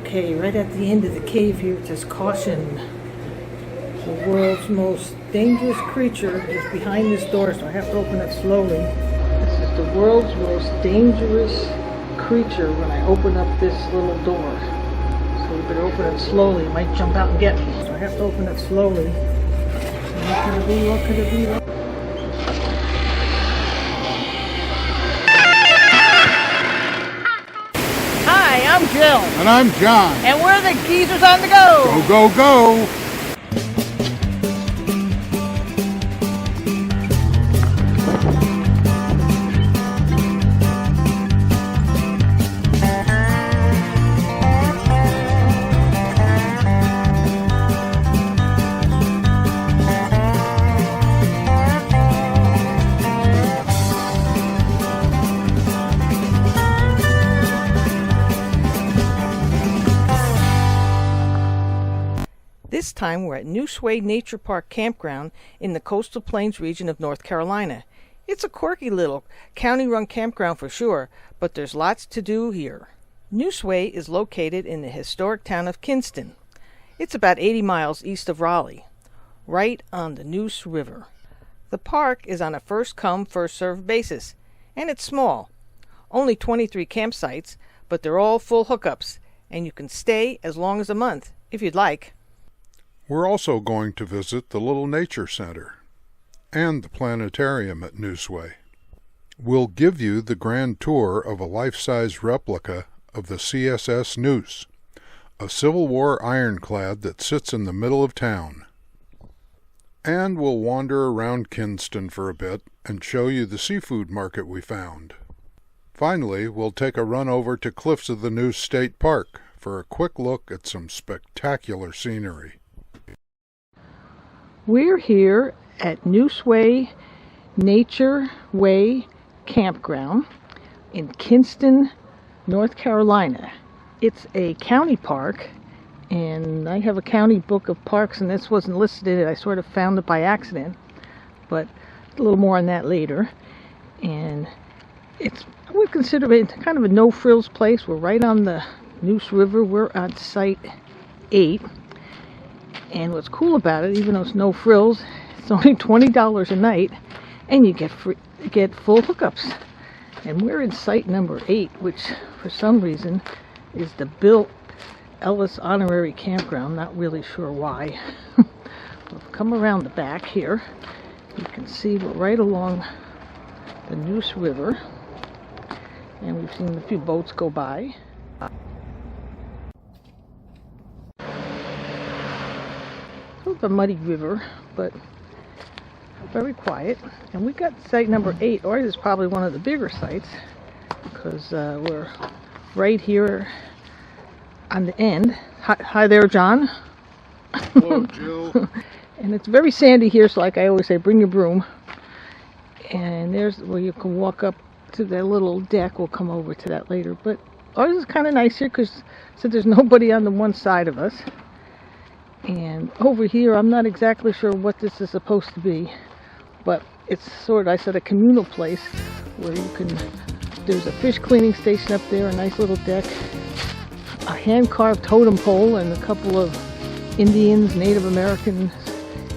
Okay, right at the end of the cave here, it says caution. The world's most dangerous creature is behind this door, so I have to open it slowly. This is the world's most dangerous creature when I open up this little door. So we better open it slowly. It might jump out and get me. So I have to open it slowly. What could it be? What could it be? Hi, I'm Jill. And I'm John. And we're the Geezers on the Go. Go, go, go. This time we're at Neuseway Nature Park Campground in the Coastal Plains region of North Carolina. It's a quirky little county-run campground for sure, but there's lots to do here. Neuseway is located in the historic town of Kinston. It's about 80 miles east of Raleigh, right on the Neuse River. The park is on a first-come, first-served basis, and it's small. Only 23 campsites, but they're all full hookups, and you can stay as long as a month if you'd like. We're also going to visit the little nature center and the planetarium at Neuseway. We'll give you the grand tour of a life-size replica of the CSS Neuse, a Civil War ironclad that sits in the middle of town. And we'll wander around Kinston for a bit and show you the seafood market we found. Finally, we'll take a run over to Cliffs of the Neuse State Park for a quick look at some spectacular scenery. We're here at Neuseway Nature Campground in Kinston, North Carolina. It's a county park, and I have a county book of parks, and this wasn't listed in it. I sort of found it by accident, but a little more on that later. And we consider it kind of a no-frills place. We're right on the Neuse River. We're on Site 8. And what's cool about it, even though it's no frills, it's only $20 a night, and you get full hookups. And we're in site number 8, which for some reason is the Bill Ellis Honorary Campground. Not really sure why. We'll come around the back here. You can see we're right along the Neuse River, and we've seen a few boats go by. A muddy river, but very quiet. And we got site number 8. Ours is probably one of the bigger sites because we're right here on the end. Hi there, John. Hello, Jill. And it's very sandy here, so like I always say, bring your broom. And there's where you can walk up to that little deck. We'll come over to that later. But ours is kind of nice here because there's nobody on the one side of us. And over here, I'm not exactly sure what this is supposed to be, but it's sort of, I said, a communal place where you can, there's a fish cleaning station up there, a nice little deck, a hand-carved totem pole, and a couple of Indians, Native Americans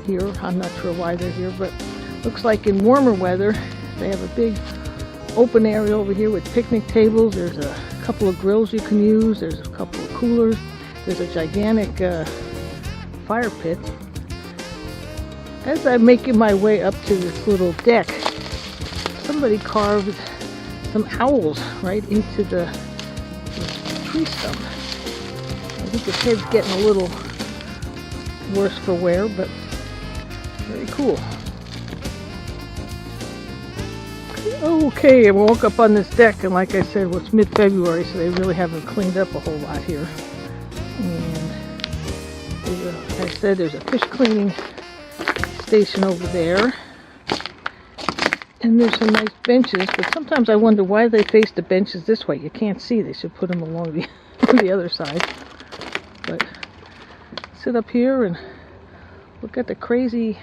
here. I'm not sure why they're here, but looks like in warmer weather, they have a big open area over here with picnic tables. There's a couple of grills you can use. There's a couple of coolers. There's a gigantic fire pit. As I'm making my way up to this little deck, somebody carved some owls right into the tree stump. I think his head's getting a little worse for wear, but very cool. Okay, I woke up on this deck, and like I said, well, it's mid-February, so they really haven't cleaned up a whole lot here. And like I said, there's a fish cleaning station over there, and there's some nice benches, but sometimes I wonder why they face the benches this way. You can't see. They should put them along the other side. But sit up here and look at the crazy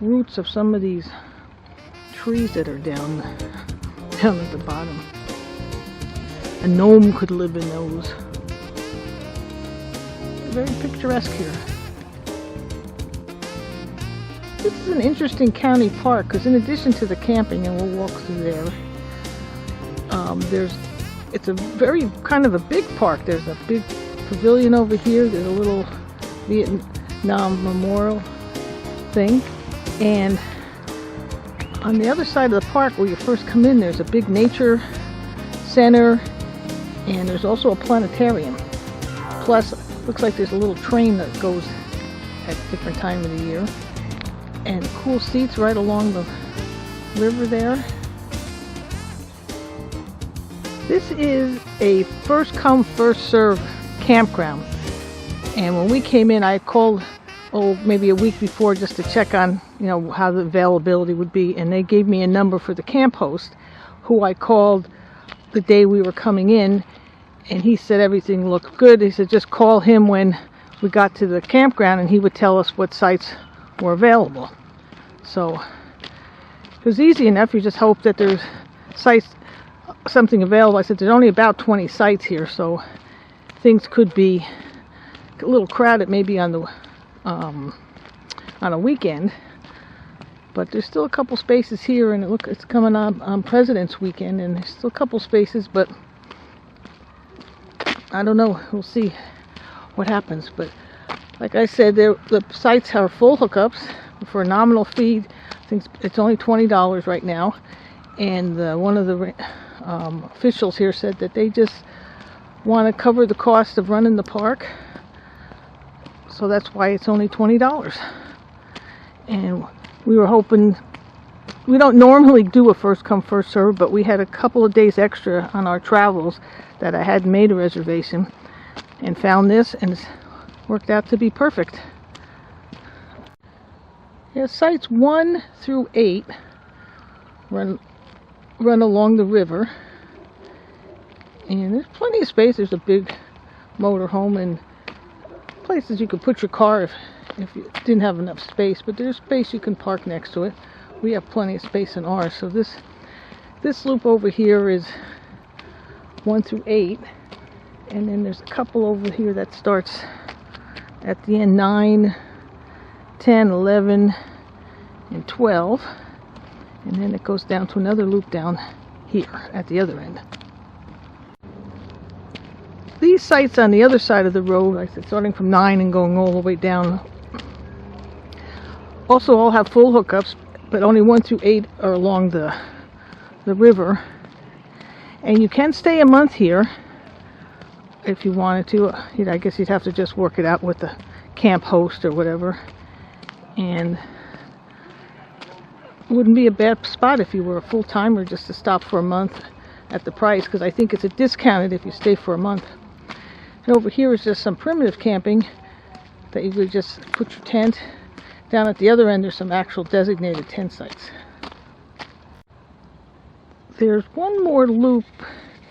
roots of some of these trees that are down at the bottom. A gnome could live in those. very picturesque here. This is an interesting county park because in addition to the camping, and we'll walk through there, it's a very kind of a big park. There's a big pavilion over here. There's a little Vietnam memorial thing, and on the other side of the park where you first come in, there's a big nature center, and there's also a planetarium. Plus, looks like there's a little train that goes at different time of the year, and cool seats right along the river there. This is a first come first serve campground, and when we came in, I called maybe a week before just to check on how the availability would be, and they gave me a number for the camp host, who I called the day we were coming in, and he said everything looked good. He said just call him when we got to the campground and he would tell us what sites were available. So it was easy enough. You just hope that there's something available. I said there's only about 20 sites here, so things could be a little crowded maybe on a weekend, but there's still a couple spaces here, and it's coming on President's Weekend, and there's still a couple spaces, but I don't know. We'll see what happens. But like I said, the sites are full hookups for a nominal fee. I think it's only $20 right now, and one of the officials here said that they just want to cover the cost of running the park, so that's why it's only $20. And we were hoping, we don't normally do a first come first serve, but we had a couple of days extra on our travels that I hadn't made a reservation, and found this, and it's worked out to be perfect. Yeah, sites 1 through 8 run along the river, and there's plenty of space. There's a big motorhome and places you could put your car if you didn't have enough space, but there's space you can park next to it. We have plenty of space in ours. So this loop over here is 1 through 8, and then there's a couple over here that starts at the end, 9, 10, 11, and 12, and then it goes down to another loop down here at the other end. These sites on the other side of the road, like I said, starting from 9 and going all the way down, also all have full hookups, but only 1 through 8 are along the river. And you can stay a month here if you wanted to. I guess you'd have to just work it out with the camp host or whatever. And it wouldn't be a bad spot if you were a full-timer just to stop for a month at the price, because I think it's discounted if you stay for a month. And over here is just some primitive camping that you could just put your tent. Down at the other end, there's some actual designated tent sites. There's one more loop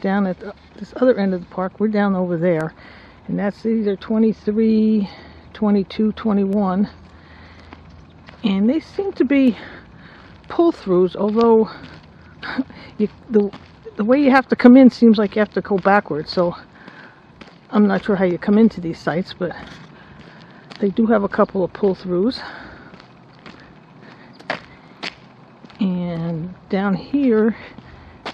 down at this other end of the park. We're down over there, and that's either 23, 22, 21, and they seem to be pull-throughs, although the way you have to come in seems like you have to go backwards, so I'm not sure how you come into these sites, but they do have a couple of pull-throughs. And down here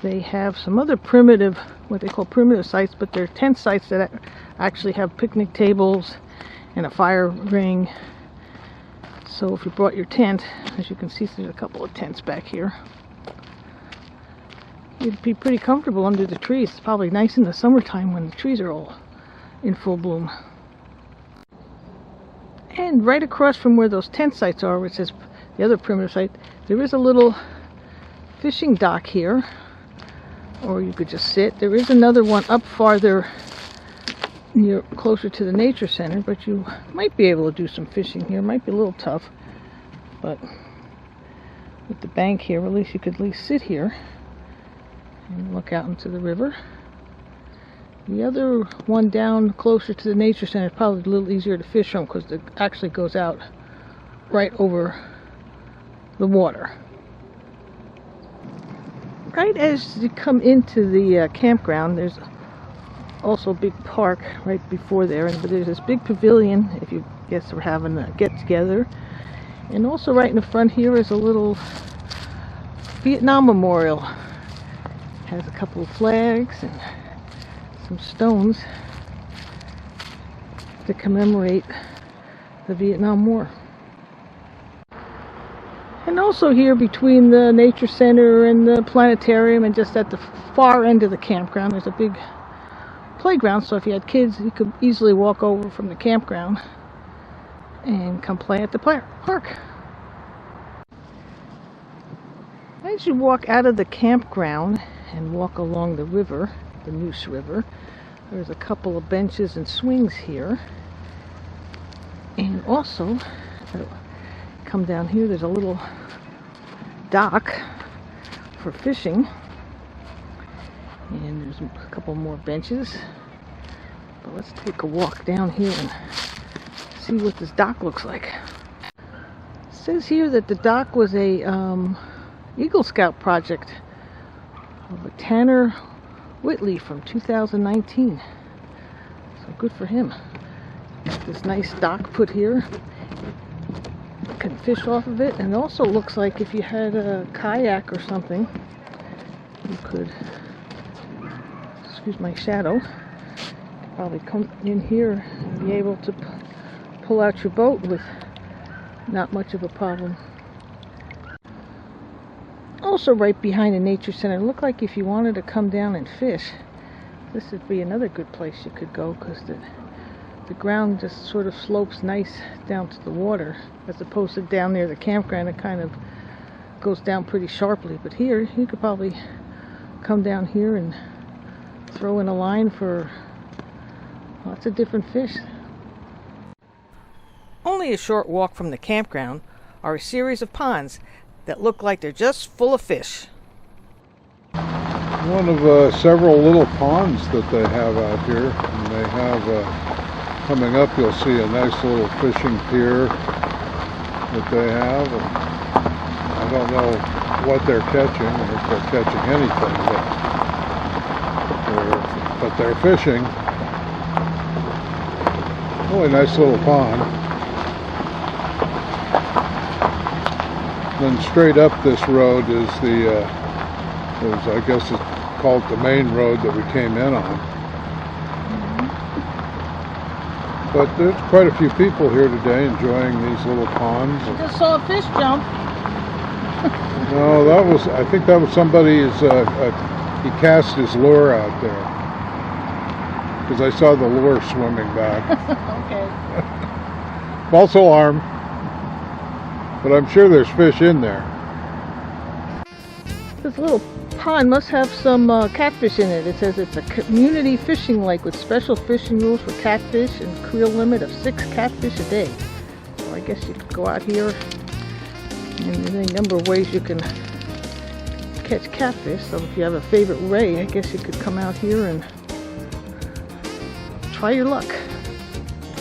they have some other primitive, what they call primitive sites, but they're tent sites that actually have picnic tables and a fire ring. So if you brought your tent, as you can see, there's a couple of tents back here. You'd be pretty comfortable under the trees. It's probably nice in the summertime when the trees are all in full bloom. And right across from where those tent sites are, which is the other primitive site, there is a little fishing dock here, or you could just sit. There is another one up farther closer to the nature center, but you might be able to do some fishing here. It might be a little tough, but with the bank here, at least you could at least sit here and look out into the river. The other one down closer to the nature center is probably a little easier to fish from because it actually goes out right over the water. Right as you come into the campground, there's also a big park right before there, but there's this big pavilion if you guess we're having a get-together. And also right in the front here is a little Vietnam memorial. Has a couple of flags and some stones to commemorate the Vietnam War. And also here between the Nature Center and the Planetarium and just at the far end of the campground, there's a big playground, so if you had kids you could easily walk over from the campground and come play at the park. As you walk out of the campground and walk along the river, the Neuse River, there's a couple of benches and swings here. And also, come down here, there's a little dock for fishing. And there's a couple more benches. But let's take a walk down here and see what this dock looks like. It says here that the dock was a Eagle Scout project of a Tanner Whitley from 2019. So good for him. Got this nice dock put here. You can fish off of it, and it also looks like if you had a kayak or something, you could, excuse my shadow, probably come in here and be able to pull out your boat with not much of a problem. Also right behind the Nature Center, it looked like if you wanted to come down and fish, this would be another good place you could go, because the ground just sort of slopes nice down to the water, as opposed to down near the campground it kind of goes down pretty sharply. But here you could probably come down here and throw in a line for lots of different fish. Only a short walk from the campground are a series of ponds that look like they're just full of fish. One of several little ponds that they have out here, and they have coming up you'll see a nice little fishing pier that they have. And I don't know what they're catching, or if they're catching anything, but they're fishing. Really nice little pond. Then straight up this road is I guess it's called the main road that we came in on. But there's quite a few people here today enjoying these little ponds. I just saw a fish jump. No, I think that was somebody's, he cast his lure out there. Because I saw the lure swimming back. Okay. False alarm. But I'm sure there's fish in there. This little pond must have some catfish in it. It says it's a community fishing lake with special fishing rules for catfish and creel limit of 6 catfish a day. So I guess you could go out here, and there's a number of ways you can catch catfish. So if you have a favorite way, I guess you could come out here and try your luck.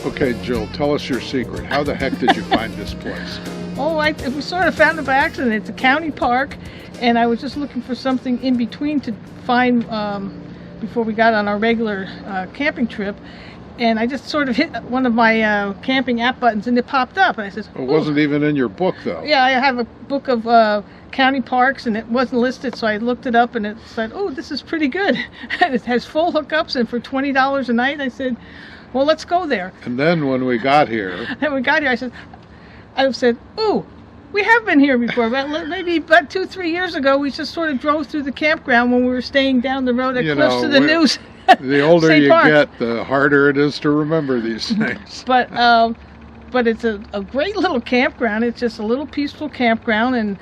Okay, Jill, tell us your secret. How the heck did you find this place? Oh, we sort of found it by accident. It's a county park, and I was just looking for something in between to find before we got on our regular camping trip. And I just sort of hit one of my camping app buttons, and it popped up. And I said, it wasn't even in your book, though. Yeah, I have a book of county parks, and it wasn't listed, so I looked it up, and it said, oh, this is pretty good. And it has full hookups, and for $20 a night, I said, well, let's go there. And then when we got here, I said, ooh, we have been here before. Maybe about 2-3 years ago, we just sort of drove through the campground when we were staying down the road at Cliffs to the Neuse. The older you get, the harder it is to remember these things. But it's a great little campground. It's just a little peaceful campground, and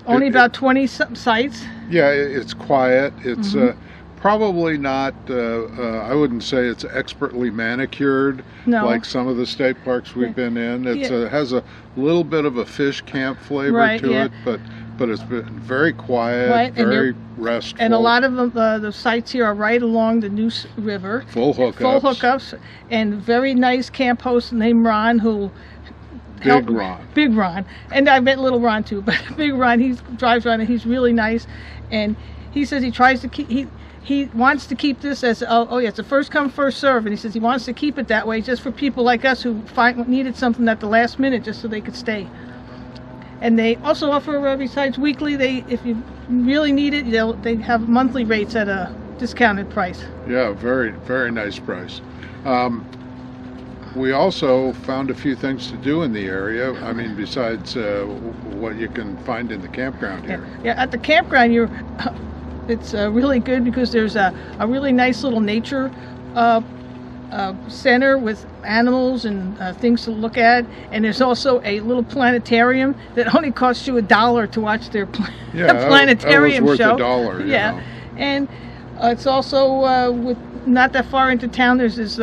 only about 20 sites. Yeah, it's quiet. It's probably not, I wouldn't say it's expertly manicured like some of the state parks we've been in. It has a little bit of a fish camp flavor to it, but it's been very quiet, very restful. And a lot of the sites here are right along the Neuse River. Full hookups. And very nice camp host named Ron, who Big Ron. And I met little Ron too, but Big Ron, he drives around and he's really nice. And he says he tries to keep, he wants to keep this as, yeah, it's a first come, first serve, and he says he wants to keep it that way just for people like us who needed something at the last minute just so they could stay. And they also offer, besides weekly, if you really need it, they have monthly rates at a discounted price. Yeah, very, very nice price. We also found a few things to do in the area. I mean, besides what you can find in the campground here. Yeah, at the campground, it's really good because there's a really nice little nature center with animals and things to look at, and there's also a little planetarium that only costs you $1 to watch their planetarium that was show. worth $1. Yeah, and it's also not that far into town. There's this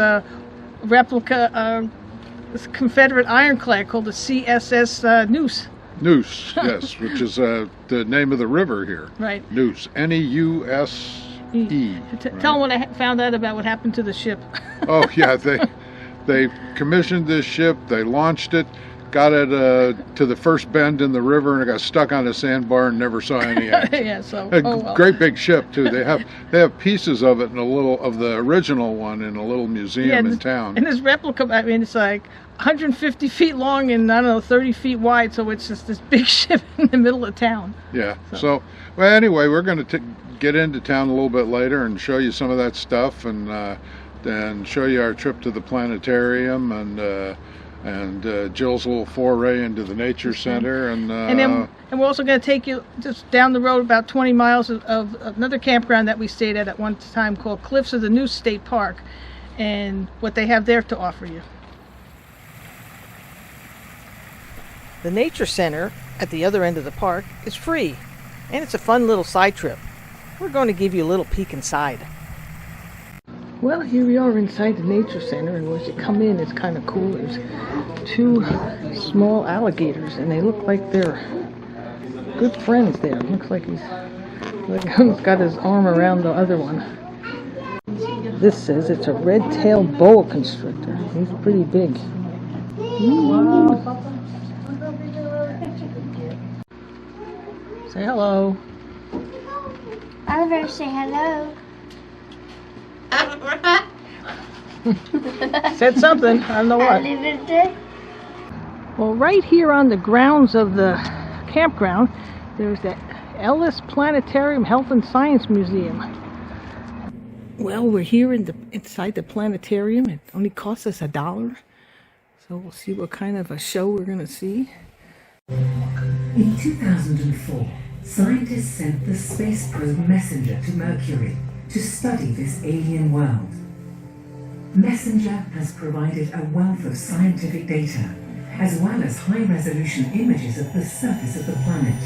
replica this Confederate ironclad called the CSS Neuse. Neuse, yes, which is the name of the river here. Right. Neuse, Neuse. Right? Tell them what I found out about what happened to the ship. Oh yeah, they commissioned this ship, they launched it, got it to the first bend in the river, and it got stuck on a sandbar and never saw any action. Yeah, so Great big ship too. They have pieces of it in the original one in a little museum in town. And this replica, I mean, it's like 150 feet long and, I don't know, 30 feet wide, so it's just this big ship in the middle of town. Yeah. So well, anyway, we're going to get into town a little bit later and show you some of that stuff, and show you our trip to the planetarium, and Jill's little foray into the nature center, and we're also going to take you just down the road about 20 miles of another campground that we stayed at one time called Cliffs of the Neuse State Park, and what they have there to offer you. The nature center at the other end of the park is free, and it's a fun little side trip. We're going to give you a little peek inside. Well, here we are inside the nature center, and as you come in, it's kind of cool. There's two small alligators, and they look like they're good friends there. Looks like one's got his arm around the other one. This says it's a red-tailed boa constrictor. He's pretty big. Say hello. Oliver, say hello. Said something. I don't know what. Well, right here on the grounds of the campground, there's the Ellis Planetarium Health and Science Museum. Well, we're here inside the planetarium. It only costs us $1. So we'll see what kind of a show we're going to see. In 2004, scientists sent the space probe Messenger to Mercury to study this alien world. Messenger has provided a wealth of scientific data, as well as high-resolution images of the surface of the planet.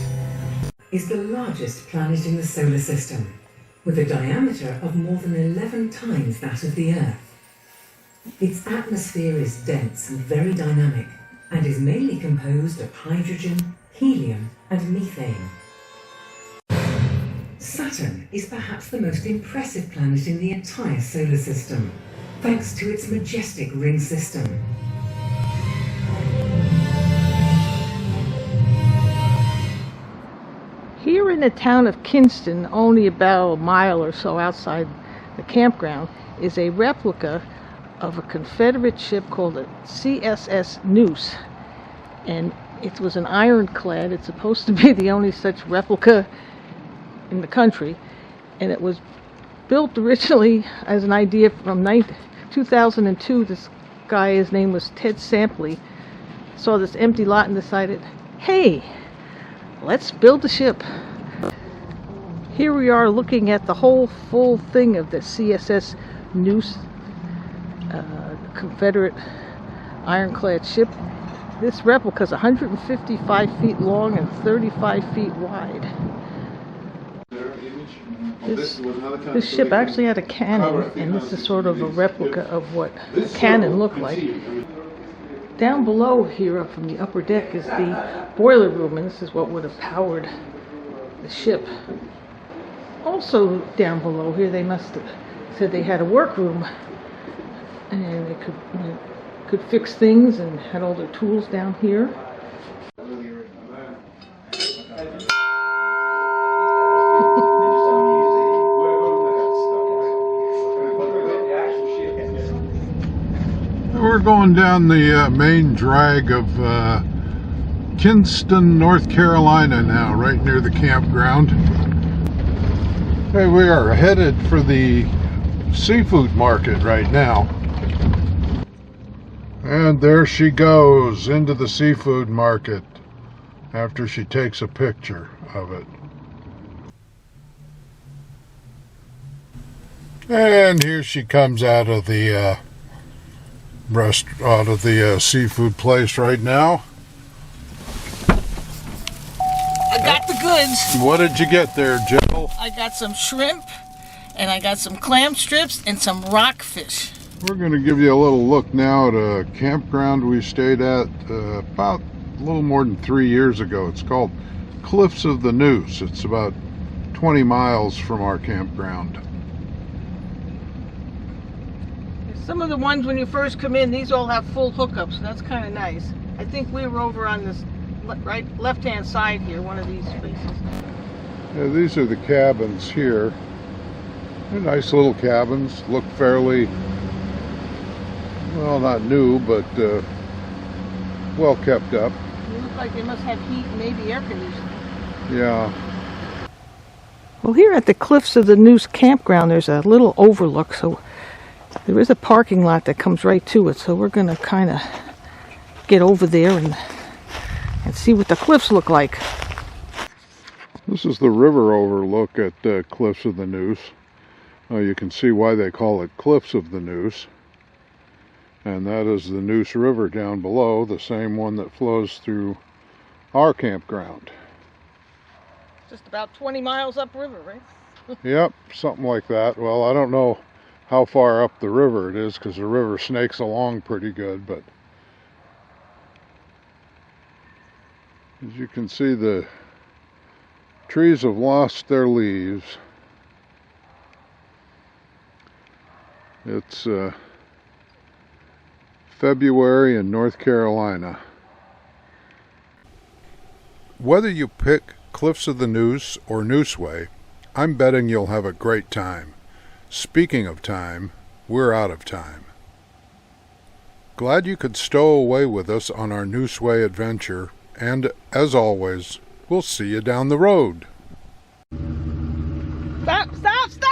Is the largest planet in the solar system, with a diameter of more than 11 times that of the Earth. Its atmosphere is dense and very dynamic, and is mainly composed of hydrogen, helium, and methane. Saturn is perhaps the most impressive planet in the entire solar system, thanks to its majestic ring system. Here in the town of Kinston, only about a mile or so outside the campground, is a replica of a Confederate ship called the CSS Neuse. And it was an ironclad. It's supposed to be the only such replica in the country. And it was built originally as an idea from 2002. This guy, his name was Ted Sampley, saw this empty lot and decided, hey, let's build a ship. Here we are looking at the whole full thing of the CSS Neuse, Confederate ironclad ship. This replica is 155 feet long and 35 feet wide. This ship actually had a cannon, and this is sort of a replica of what a cannon looked like. Down below here, up from the upper deck, is the boiler room, and this is what would have powered the ship. Also down below here, they must have said they had a workroom, and they could fix things and had all their tools down here. going down the main drag of Kinston, North Carolina now, right near the campground. Hey, we are headed for the seafood market right now. And there she goes into the seafood market after she takes a picture of it. And here she comes out of the seafood place right now. I got the goods. What did you get there, Jill? I got some shrimp, and I got some clam strips, and some rockfish. We're going to give you a little look now at a campground we stayed at about a little more than 3 years ago. It's called Cliffs of the Neuse. It's about 20 miles from our campground. Some of the ones when you first come in, these all have full hookups, so that's kind of nice. I think we were over on this left-hand side here, one of these spaces. Yeah, these are the cabins here. They're nice little cabins, look fairly, well, not new, but well kept up. They look like they must have heat and maybe air conditioning. Yeah. Well, here at the Cliffs of the Neuse campground, there's a little overlook, so there is a parking lot that comes right to it, so we're going to kind of get over there and see what the cliffs look like. This is the river overlook at Cliffs of the Neuse. You can see why they call it Cliffs of the Neuse. And that is the Neuse River down below, the same one that flows through our campground. Just about 20 miles upriver, right? Yep, something like that. Well, I don't know how far up the river it is, because the river snakes along pretty good, but as you can see, the trees have lost their leaves. It's February in North Carolina. Whether you pick Cliffs of the Neuse or Neuseway, I'm betting you'll have a great time. Speaking of time, we're out of time. Glad you could stow away with us on our Neuseway adventure, and as always, we'll see you down the road. Stop! Stop! Stop!